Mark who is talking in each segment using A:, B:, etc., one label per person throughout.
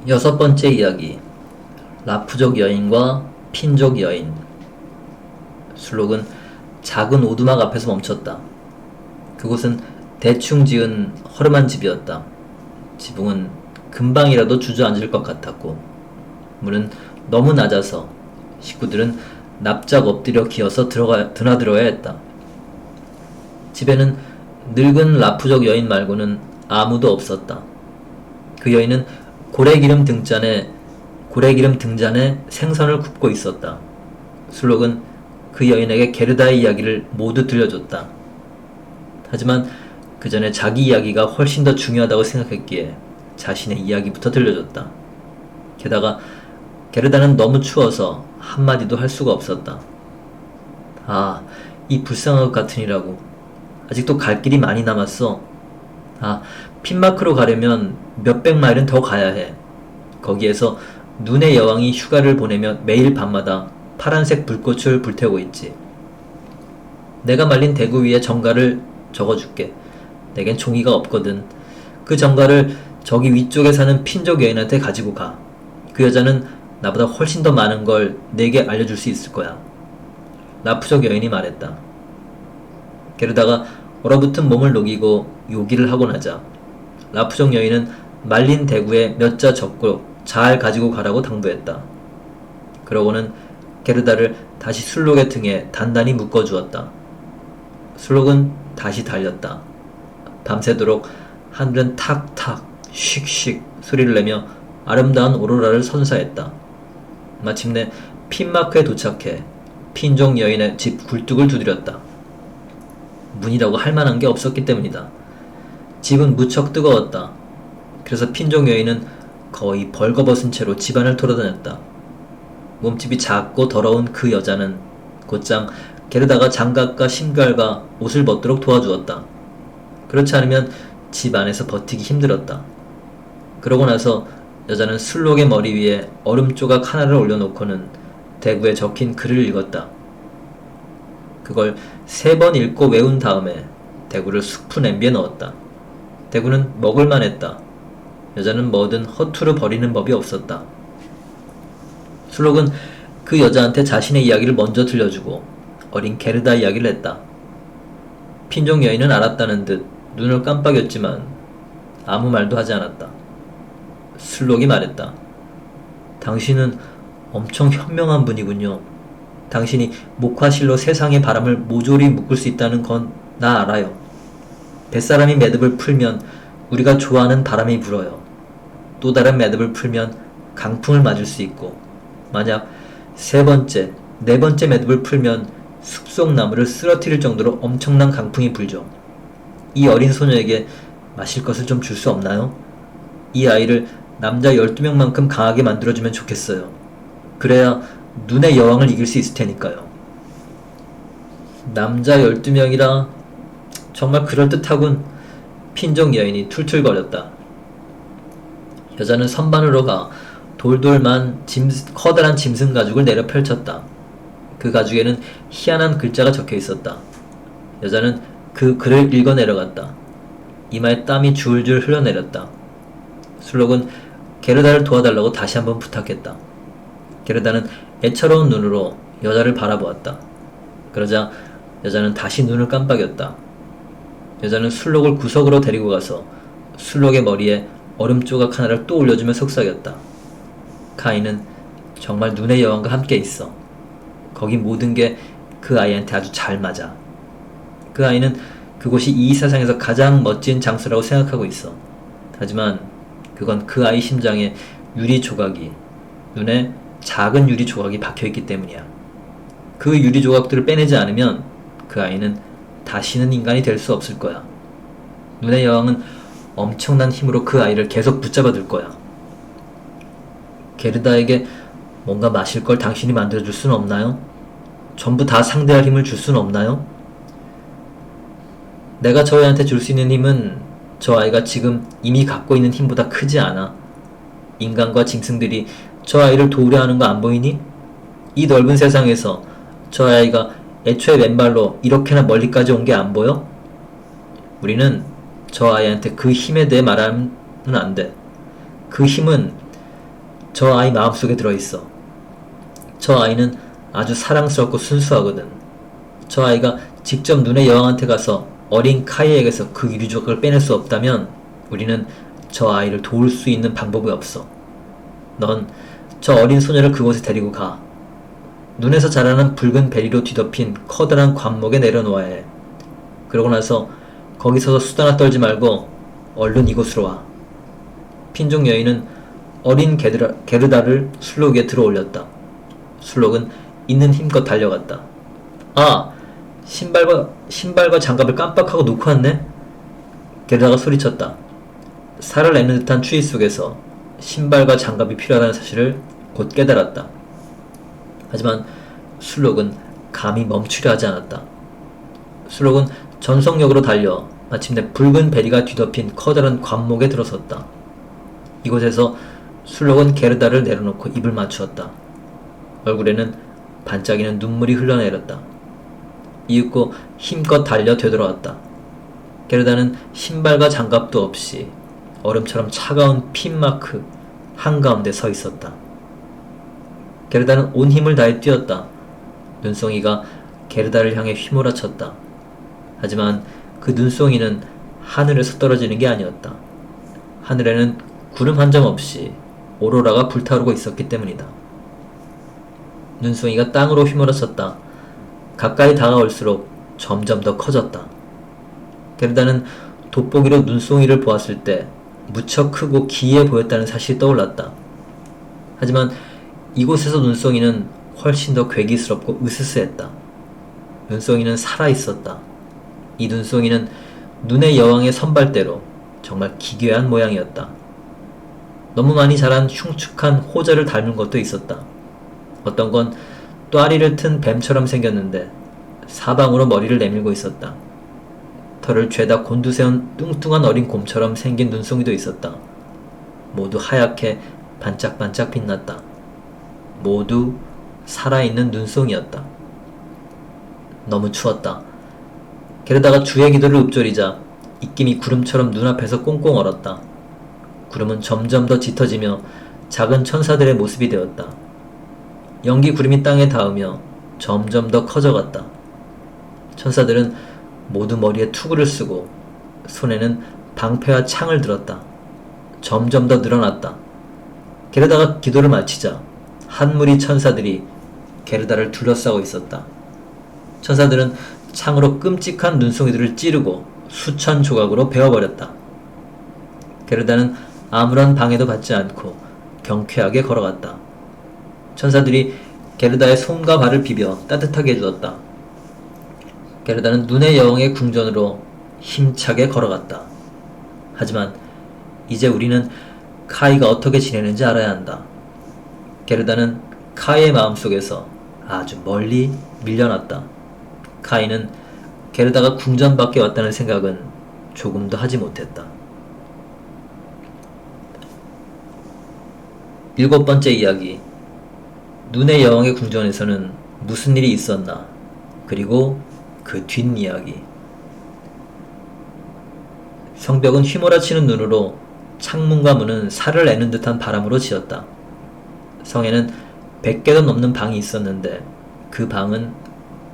A: 여섯 번째 이야기. 라프족 여인과 핀족 여인. 술록은 작은 오두막 앞에서 멈췄다. 그곳은 대충 지은 허름한 집이었다. 지붕은 금방이라도 주저앉을 것 같았고 문은 너무 낮아서 식구들은 납작 엎드려 기어서 드나들어야 했다. 집에는 늙은 라프족 여인 말고는 아무도 없었다. 그 여인은 고래기름 등잔에 생선을 굽고 있었다. 술록은 그 여인에게 게르다의 이야기를 모두 들려줬다. 하지만 그 전에 자기 이야기가 훨씬 더 중요하다고 생각했기에 자신의 이야기부터 들려줬다. 게다가 게르다는 너무 추워서 한마디도 할 수가 없었다. 아, 이 불쌍한 것 같으니라고. 아직도 갈 길이 많이 남았어. 아, 핀마크로 가려면 몇백 마일은 더 가야 해. 거기에서 눈의 여왕이 휴가를 보내며 매일 밤마다 파란색 불꽃을 불태우고 있지. 내가 말린 대구 위에 정가를 적어줄게. 내겐 종이가 없거든. 그 정가를 저기 위쪽에 사는 핀족 여인한테 가지고 가. 그 여자는 나보다 훨씬 더 많은 걸 내게 알려줄 수 있을 거야. 라프족 여인이 말했다. 게르다가 얼어붙은 몸을 녹이고 요기를 하고 나자 라프족 여인은 말린 대구에 몇 자 적고 잘 가지고 가라고 당부했다. 그러고는 게르다를 다시 술록의 등에 단단히 묶어주었다. 술록은 다시 달렸다. 밤새도록 하늘은 탁탁 씩씩 소리를 내며 아름다운 오로라를 선사했다. 마침내 핀마크에 도착해 핀족 여인의 집 굴뚝을 두드렸다. 문이라고 할 만한 게 없었기 때문이다. 집은 무척 뜨거웠다. 그래서 핀족 여인은 거의 벌거벗은 채로 집안을 돌아다녔다. 몸집이 작고 더러운 그 여자는 곧장 게르다가 장갑과 심갈과 옷을 벗도록 도와주었다. 그렇지 않으면 집 안에서 버티기 힘들었다. 그러고 나서 여자는 술록의 머리 위에 얼음 조각 하나를 올려놓고는 대구에 적힌 글을 읽었다. 그걸 3번 읽고 외운 다음에 대구를 수프 냄비에 넣었다. 대구는 먹을만 했다. 여자는 뭐든 허투루 버리는 법이 없었다. 술록은 그 여자한테 자신의 이야기를 먼저 들려주고 어린 게르다 이야기를 했다. 핀족 여인은 알았다는 듯 눈을 깜빡였지만 아무 말도 하지 않았다. 술록이 말했다. 당신은 엄청 현명한 분이군요. 당신이 목화실로 세상의 바람을 모조리 묶을 수 있다는 건 나 알아요. 뱃사람이 매듭을 풀면 우리가 좋아하는 바람이 불어요. 또 다른 매듭을 풀면 강풍을 맞을 수 있고 만약 3번째, 4번째 매듭을 풀면 숲속 나무를 쓰러뜨릴 정도로 엄청난 강풍이 불죠. 이 어린 소녀에게 마실 것을 좀 줄 수 없나요? 이 아이를 남자 12명만큼 강하게 만들어주면 좋겠어요. 그래야 눈의 여왕을 이길 수 있을 테니까요. 남자 12명이라 정말 그럴듯하군. 핀족 여인이 툴툴거렸다. 여자는 선반으로 가 돌돌만 커다란 짐승 가죽을 내려 펼쳤다. 그 가죽에는 희한한 글자가 적혀 있었다. 여자는 그 글을 읽어 내려갔다. 이마에 땀이 줄줄 흘러내렸다. 술록은 게르다를 도와달라고 다시 한번 부탁했다. 게르다는 애처로운 눈으로 여자를 바라보았다. 그러자 여자는 다시 눈을 깜빡였다. 여자는 술록을 구석으로 데리고 가서 술록의 머리에 얼음 조각 하나를 또 올려주며 속삭였다. 카인은 정말 눈의 여왕과 함께 있어. 거기 모든 게 그 아이한테 아주 잘 맞아. 그 아이는 그곳이 이 세상에서 가장 멋진 장소라고 생각하고 있어. 하지만 그건 그 아이 심장에 유리 조각이, 눈에 작은 유리 조각이 박혀있기 때문이야. 그 유리 조각들을 빼내지 않으면 그 아이는 다시는 인간이 될 수 없을 거야. 눈의 여왕은 엄청난 힘으로 그 아이를 계속 붙잡아둘 거야. 게르다에게 뭔가 마실 걸 당신이 만들어줄 수는 없나요? 전부 다 상대할 힘을 줄 수는 없나요? 내가 저 아이한테 줄 수 있는 힘은 저 아이가 지금 이미 갖고 있는 힘보다 크지 않아. 인간과 짐승들이 저 아이를 도우려 하는 거 안 보이니? 이 넓은 세상에서 저 아이가 애초에 맨발로 이렇게나 멀리까지 온 게 안 보여? 우리는 저 아이한테 그 힘에 대해 말하면 안 돼. 그 힘은 저 아이 마음속에 들어있어. 저 아이는 아주 사랑스럽고 순수하거든. 저 아이가 직접 눈의 여왕한테 가서 어린 카이에게서 그 유족을 빼낼 수 없다면 우리는 저 아이를 도울 수 있는 방법이 없어. 넌 저 어린 소녀를 그곳에 데리고 가. 눈에서 자라는 붉은 베리로 뒤덮인 커다란 관목에 내려놓아야 해. 그러고 나서 거기 서서 수다나 떨지 말고 얼른 이곳으로 와. 핀족 여인은 어린 게르다를 술록에 들어올렸다. 술록은 있는 힘껏 달려갔다. 아! 신발과 장갑을 깜빡하고 놓고 왔네? 게르다가 소리쳤다. 살을 내는 듯한 추위 속에서 신발과 장갑이 필요하다는 사실을 곧 깨달았다. 하지만 술록은 감히 멈추려 하지 않았다. 술록은 전속력으로 달려 마침내 붉은 베리가 뒤덮인 커다란 관목에 들어섰다. 이곳에서 술록은 게르다를 내려놓고 입을 맞추었다. 얼굴에는 반짝이는 눈물이 흘러내렸다. 이윽고 힘껏 달려 되돌아왔다. 게르다는 신발과 장갑도 없이 얼음처럼 차가운 핀마크 한가운데 서 있었다. 게르다는 온 힘을 다해 뛰었다. 눈송이가 게르다를 향해 휘몰아쳤다. 하지만 그 눈송이는 하늘에서 떨어지는 게 아니었다. 하늘에는 구름 한 점 없이 오로라가 불타오르고 있었기 때문이다. 눈송이가 땅으로 휘몰아쳤다. 가까이 다가올수록 점점 더 커졌다. 게르다는 돋보기로 눈송이를 보았을 때 무척 크고 기이해 보였다는 사실이 떠올랐다. 하지만 이곳에서 눈송이는 훨씬 더 괴기스럽고 으스스했다. 눈송이는 살아있었다. 이 눈송이는 눈의 여왕의 선발대로 정말 기괴한 모양이었다. 너무 많이 자란 흉측한 호저를 닮은 것도 있었다. 어떤 건 또아리를 튼 뱀처럼 생겼는데 사방으로 머리를 내밀고 있었다. 털을 죄다 곤두세운 뚱뚱한 어린 곰처럼 생긴 눈송이도 있었다. 모두 하얗게 반짝반짝 빛났다. 모두 살아있는 눈송이였다. 너무 추웠다. 게르다가 주의 기도를 읊조리자 입김이 구름처럼 눈앞에서 꽁꽁 얼었다. 구름은 점점 더 짙어지며 작은 천사들의 모습이 되었다. 연기 구름이 땅에 닿으며 점점 더 커져갔다. 천사들은 모두 머리에 투구를 쓰고 손에는 방패와 창을 들었다. 점점 더 늘어났다. 게르다가 기도를 마치자 한 무리 천사들이 게르다를 둘러싸고 있었다. 천사들은 창으로 끔찍한 눈송이들을 찌르고 수천 조각으로 베어버렸다. 게르다는 아무런 방해도 받지 않고 경쾌하게 걸어갔다. 천사들이 게르다의 손과 발을 비벼 따뜻하게 해주었다. 게르다는 눈의 여왕의 궁전으로 힘차게 걸어갔다. 하지만 이제 우리는 카이가 어떻게 지내는지 알아야 한다. 게르다는 카이의 마음속에서 아주 멀리 밀려났다. 카이는 게르다가 궁전 밖에 왔다는 생각은 조금도 하지 못했다. 7번째 이야기. 눈의 여왕의 궁전에서는 무슨 일이 있었나? 그리고 그 뒷이야기. 성벽은 휘몰아치는 눈으로 창문과 문은 살을 내는 듯한 바람으로 지었다. 성에는 100개도 넘는 방이 있었는데 그 방은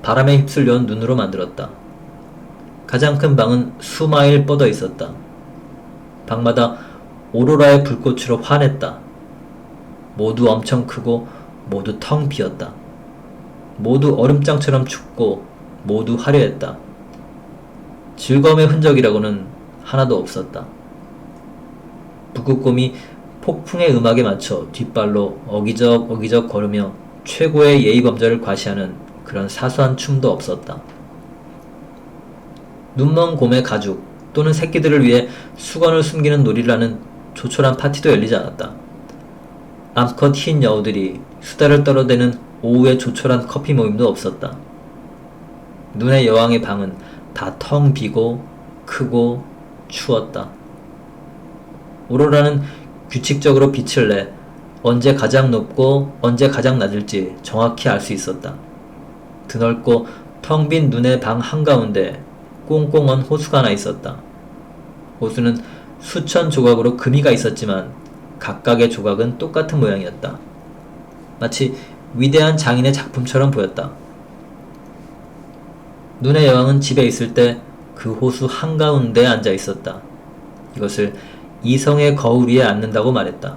A: 바람에 휩쓸려온 눈으로 만들었다. 가장 큰 방은 수마일 뻗어 있었다. 방마다 오로라의 불꽃으로 환했다. 모두 엄청 크고 모두 텅 비었다. 모두 얼음장처럼 춥고 모두 화려했다. 즐거움의 흔적이라고는 하나도 없었다. 북극곰이 폭풍의 음악에 맞춰 뒷발로 어기적 걸으며 최고의 예의범절을 과시하는 그런 사소한 춤도 없었다. 눈먼 곰의 가죽 또는 새끼들을 위해 수건을 숨기는 놀이를 하는 조촐한 파티도 열리지 않았다. 암컷 흰 여우들이 수다를 떨어대는 오후의 조촐한 커피 모임도 없었다. 눈의 여왕의 방은 다 텅 비고 크고 추웠다. 오로라는 규칙적으로 빛을 내 언제 가장 높고 언제 가장 낮을지 정확히 알 수 있었다. 드넓고 텅 빈 눈의 방 한가운데 꽁꽁 언 호수가 하나 있었다. 호수는 수천 조각으로 금이가 있었지만 각각의 조각은 똑같은 모양이었다. 마치 위대한 장인의 작품처럼 보였다. 눈의 여왕은 집에 있을 때 그 호수 한가운데에 앉아 있었다. 이것을 이성의 거울 위에 앉는다고 말했다.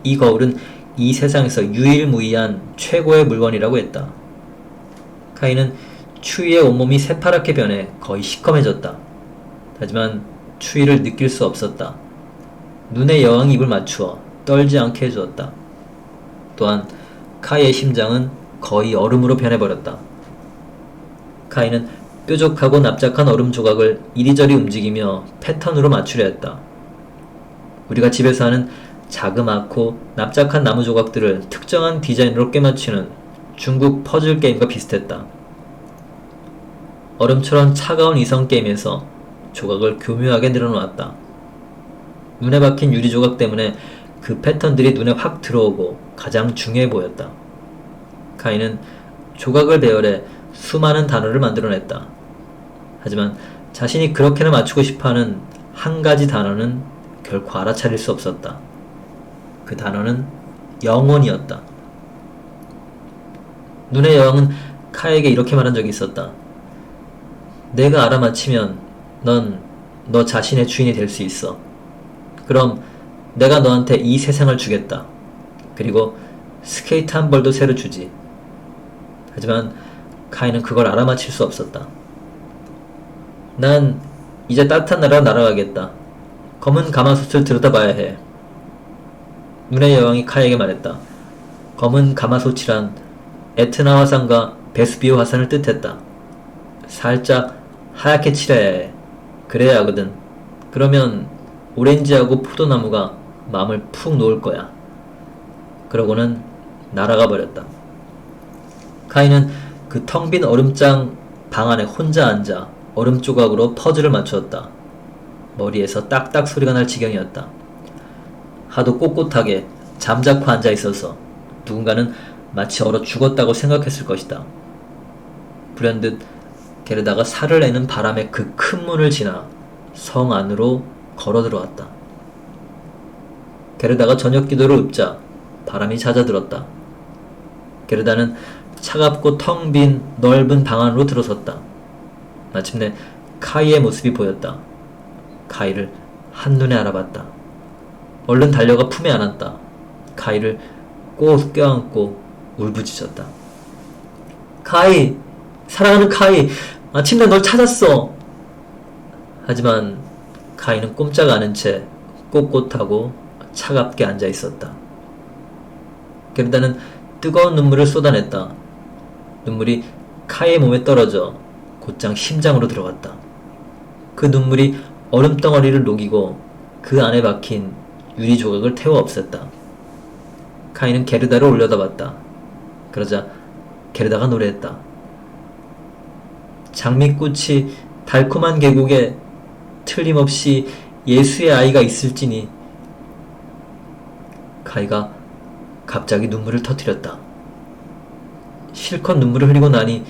A: 이 거울은 이 세상에서 유일무이한 최고의 물건이라고 했다. 카이는 추위에 온몸이 새파랗게 변해 거의 시커매졌다. 하지만 추위를 느낄 수 없었다. 눈의 여왕이 입을 맞추어 떨지 않게 해주었다. 또한 카이의 심장은 거의 얼음으로 변해버렸다. 카이는 뾰족하고 납작한 얼음 조각을 이리저리 움직이며 패턴으로 맞추려 했다. 우리가 집에서 하는 자그맣고 납작한 나무 조각들을 특정한 디자인으로 꿰맞추는 중국 퍼즐 게임과 비슷했다. 얼음처럼 차가운 이성 게임에서 조각을 교묘하게 늘어놓았다. 눈에 박힌 유리 조각 때문에 그 패턴들이 눈에 확 들어오고 가장 중요해 보였다. 카이는 조각을 배열해 수많은 단어를 만들어냈다. 하지만 자신이 그렇게나 맞추고 싶어하는 한 가지 단어는 결코 알아차릴 수 없었다. 그 단어는 영혼이었다. 눈의 여왕은 카이에게 이렇게 말한 적이 있었다. 내가 알아맞히면 넌 너 자신의 주인이 될 수 있어. 그럼 내가 너한테 이 세상을 주겠다. 그리고 스케이트 한 벌도 새로 주지. 하지만 카이는 그걸 알아맞힐 수 없었다. 난 이제 따뜻한 나라로 날아가겠다. 검은 가마솥을 들여다봐야 해. 눈의 여왕이 카이에게 말했다. 검은 가마솥이란 에트나 화산과 베스비오 화산을 뜻했다. 살짝 하얗게 칠해야 해. 그래야 하거든. 그러면 오렌지하고 포도나무가 마음을 푹 놓을 거야. 그러고는 날아가 버렸다. 카이는 그 텅 빈 얼음장 방 안에 혼자 앉아 얼음 조각으로 퍼즐을 맞추었다. 머리에서 딱딱 소리가 날 지경이었다. 하도 꼿꼿하게 잠자코 앉아 있어서 누군가는 마치 얼어 죽었다고 생각했을 것이다. 불현듯 게르다가 살을 내는 바람의 그 큰 문을 지나 성 안으로 걸어 들어왔다. 게르다가 저녁 기도를 읊자 바람이 잦아들었다. 게르다는 차갑고 텅 빈 넓은 방 안으로 들어섰다. 마침내 카이의 모습이 보였다. 카이를 한눈에 알아봤다. 얼른 달려가 품에 안았다. 카이를 꼭 껴안고 울부짖었다. 카이! 사랑하는 카이! 마침내 널 찾았어! 하지만 카이는 꼼짝 않은 채 꼿꼿하고 차갑게 앉아 있었다. 게르다는 뜨거운 눈물을 쏟아냈다. 눈물이 카이의 몸에 떨어져 곧장 심장으로 들어갔다. 그 눈물이 얼음덩어리를 녹이고 그 안에 박힌 유리 조각을 태워 없앴다. 카이는 게르다를 올려다봤다. 그러자 게르다가 노래했다. 장미꽃이 달콤한 계곡에 틀림없이 예수의 아이가 있을지니. 카이가 갑자기 눈물을 터뜨렸다. 실컷 눈물을 흘리고 나니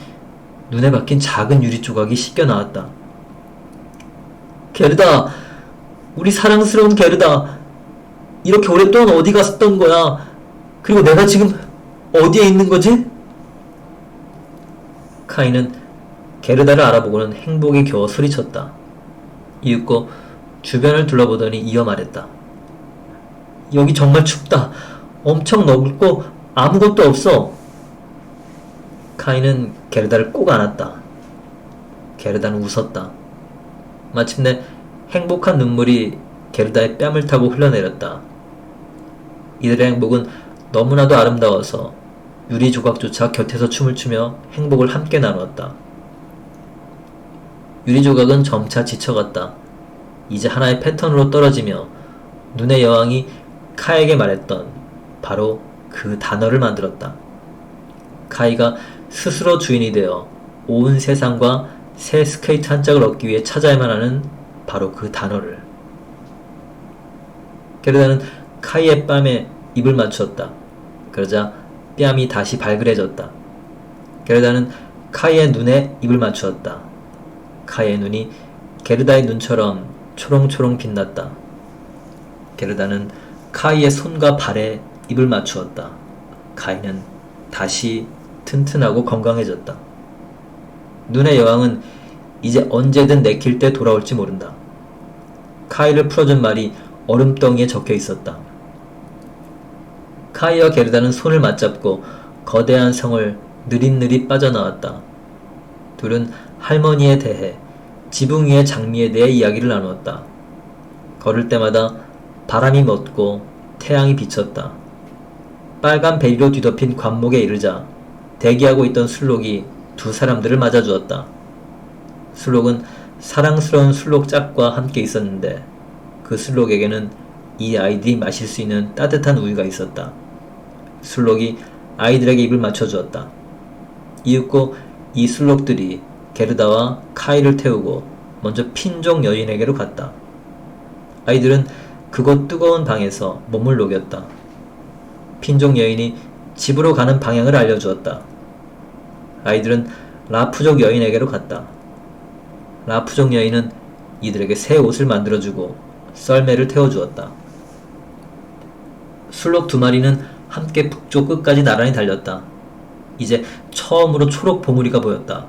A: 눈에 박힌 작은 유리 조각이 씻겨 나왔다. 게르다! 우리 사랑스러운 게르다! 이렇게 오랫동안 어디 갔었던 거야? 그리고 내가 지금 어디에 있는 거지? 카이는 게르다를 알아보고는 행복에 겨워 소리쳤다. 이윽고 주변을 둘러보더니 이어 말했다. 여기 정말 춥다. 엄청 넓고 아무것도 없어. 카이는 게르다를 꼭 안았다. 게르다는 웃었다. 마침내 행복한 눈물이 게르다의 뺨을 타고 흘러내렸다. 이들의 행복은 너무나도 아름다워서 유리 조각조차 곁에서 춤을 추며 행복을 함께 나누었다. 유리 조각은 점차 지쳐갔다. 이제 하나의 패턴으로 떨어지며 눈의 여왕이 카이에게 말했던 바로 그 단어를 만들었다. 카이가 스스로 주인이 되어 온 세상과 새 스케이트 한 짝을 얻기 위해 찾아야만 하는 바로 그 단어를. 게르다는 카이의 뺨에 입을 맞추었다. 그러자 뺨이 다시 발그레졌다. 게르다는 카이의 눈에 입을 맞추었다. 카이의 눈이 게르다의 눈처럼 초롱초롱 빛났다. 게르다는 카이의 손과 발에 입을 맞추었다. 카이는 다시 튼튼하고 건강해졌다. 눈의 여왕은 이제 언제든 내킬 때 돌아올지 모른다. 카이를 풀어준 말이 얼음덩이에 적혀 있었다. 카이와 게르다는 손을 맞잡고 거대한 성을 느릿느릿 빠져나왔다. 둘은 할머니에 대해, 지붕 위의 장미에 대해 이야기를 나누었다. 걸을 때마다 바람이 멎고 태양이 비쳤다. 빨간 베리로 뒤덮인 관목에 이르자 대기하고 있던 술록이 두 사람들을 맞아주었다. 술록은 사랑스러운 술록 짝과 함께 있었는데 그 술록에게는 이 아이들이 마실 수 있는 따뜻한 우유가 있었다. 술록이 아이들에게 입을 맞춰주었다. 이윽고 이 술록들이 게르다와 카이를 태우고 먼저 핀족 여인에게로 갔다. 아이들은 그곳 뜨거운 방에서 몸을 녹였다. 핀족 여인이 집으로 가는 방향을 알려주었다. 아이들은 라프족 여인에게로 갔다. 라프족 여인은 이들에게 새 옷을 만들어주고 썰매를 태워주었다. 술록 두 마리는 함께 북쪽 끝까지 나란히 달렸다. 이제 처음으로 초록 봉우리가 보였다.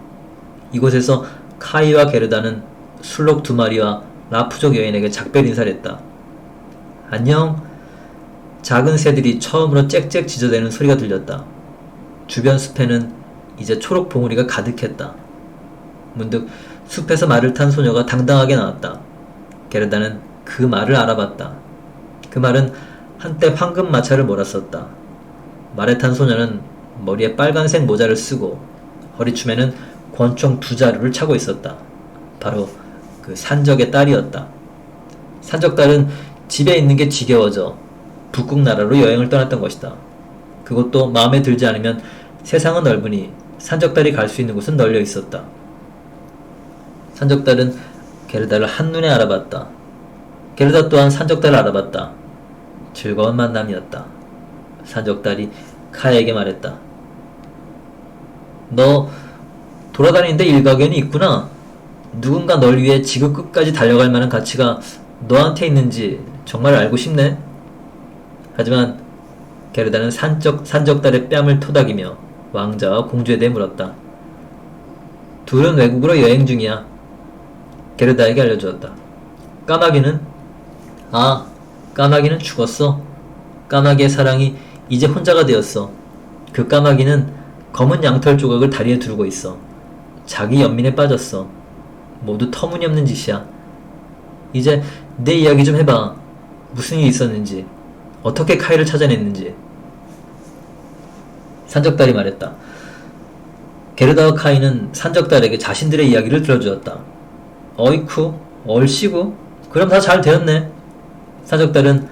A: 이곳에서 카이와 게르다는 술록 두 마리와 라프족 여인에게 작별 인사를 했다. 안녕. 작은 새들이 처음으로 짹짹 짖어대는 소리가 들렸다. 주변 숲에는 이제 초록 봉우리가 가득했다. 문득 숲에서 말을 탄 소녀가 당당하게 나왔다. 게르다는 그 말을 알아봤다. 그 말은 한때 황금 마차를 몰았었다. 말에 탄 소녀는 머리에 빨간색 모자를 쓰고 허리춤에는 권총 두 자루를 차고 있었다. 바로 그 산적의 딸이었다. 산적딸은 집에 있는 게 지겨워져 북극 나라로 여행을 떠났던 것이다. 그것도 마음에 들지 않으면 세상은 넓으니 산적딸이 갈 수 있는 곳은 널려 있었다. 산적딸은 게르다를 한눈에 알아봤다. 게르다 또한 산적딸을 알아봤다. 즐거운 만남이었다. 산적딸이 카이에게 말했다. 너 돌아다니는데 일가견이 있구나. 누군가 널 위해 지구 끝까지 달려갈 만한 가치가 너한테 있는지 정말 알고 싶네. 하지만 게르다는 산적딸의 뺨을 토닥이며 왕자와 공주에 대해 물었다. 둘은 외국으로 여행 중이야. 게르다에게 알려주었다. 까마귀는? 아, 까마귀는 죽었어. 까마귀의 사랑이 이제 혼자가 되었어. 그 까마귀는 검은 양털 조각을 다리에 두르고 있어. 자기 연민에 빠졌어. 모두 터무니없는 짓이야. 이제 내 이야기 좀 해봐. 무슨 일이 있었는지, 어떻게 카이를 찾아냈는지. 산적딸이 말했다. 게르다와 카이는 산적딸에게 자신들의 이야기를 들어주었다. 어이쿠, 얼씨구, 그럼 다 잘 되었네. 산적딸은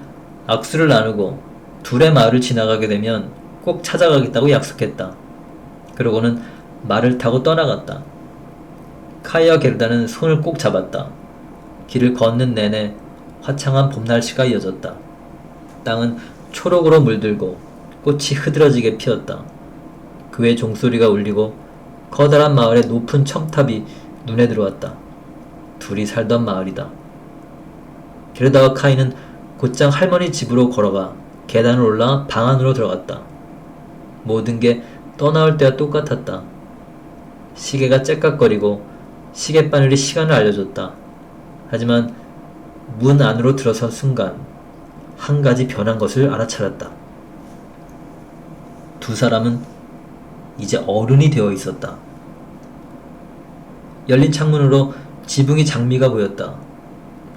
A: 악수를 나누고 둘의 마을을 지나가게 되면 꼭 찾아가겠다고 약속했다. 그러고는 말을 타고 떠나갔다. 카이와 게르다는 손을 꼭 잡았다. 길을 걷는 내내 화창한 봄날씨가 이어졌다. 땅은 초록으로 물들고 꽃이 흐드러지게 피었다. 그 외 종소리가 울리고 커다란 마을의 높은 첨탑이 눈에 들어왔다. 둘이 살던 마을이다. 게르다와 카이는 곧장 할머니 집으로 걸어가 계단을 올라 방 안으로 들어갔다. 모든 게 떠나올 때와 똑같았다. 시계가 째깍거리고 시계바늘이 시간을 알려줬다. 하지만 문 안으로 들어선 순간 한 가지 변한 것을 알아차렸다. 두 사람은 이제 어른이 되어 있었다. 열린 창문으로 지붕이 장미가 보였다.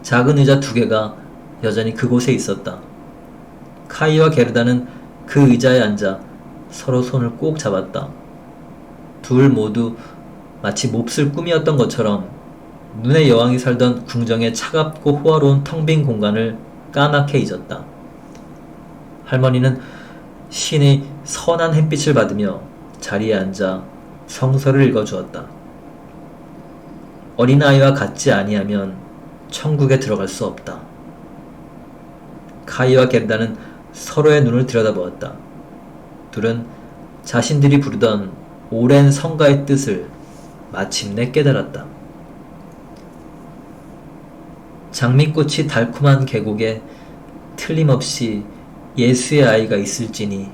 A: 작은 의자 두 개가 여전히 그곳에 있었다. 카이와 게르다는 그 의자에 앉아 서로 손을 꼭 잡았다. 둘 모두 마치 몹쓸 꿈이었던 것처럼 눈의 여왕이 살던 궁정의 차갑고 호화로운 텅 빈 공간을 까맣게 잊었다. 할머니는 신의 선한 햇빛을 받으며 자리에 앉아 성서를 읽어주었다. 어린아이와 같지 아니하면 천국에 들어갈 수 없다. 카이와 게르다는 서로의 눈을 들여다보았다. 둘은 자신들이 부르던 오랜 성가의 뜻을 마침내 깨달았다. 장미꽃이 달콤한 계곡에 틀림없이 예수의 아이가 있을지니.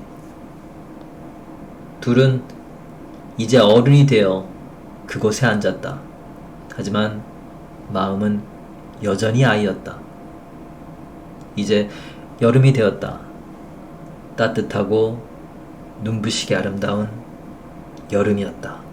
A: 둘은 이제 어른이 되어 그곳에 앉았다. 하지만 마음은 여전히 아이였다. 이제 여름이 되었다. 따뜻하고 눈부시게 아름다운 여름이었다.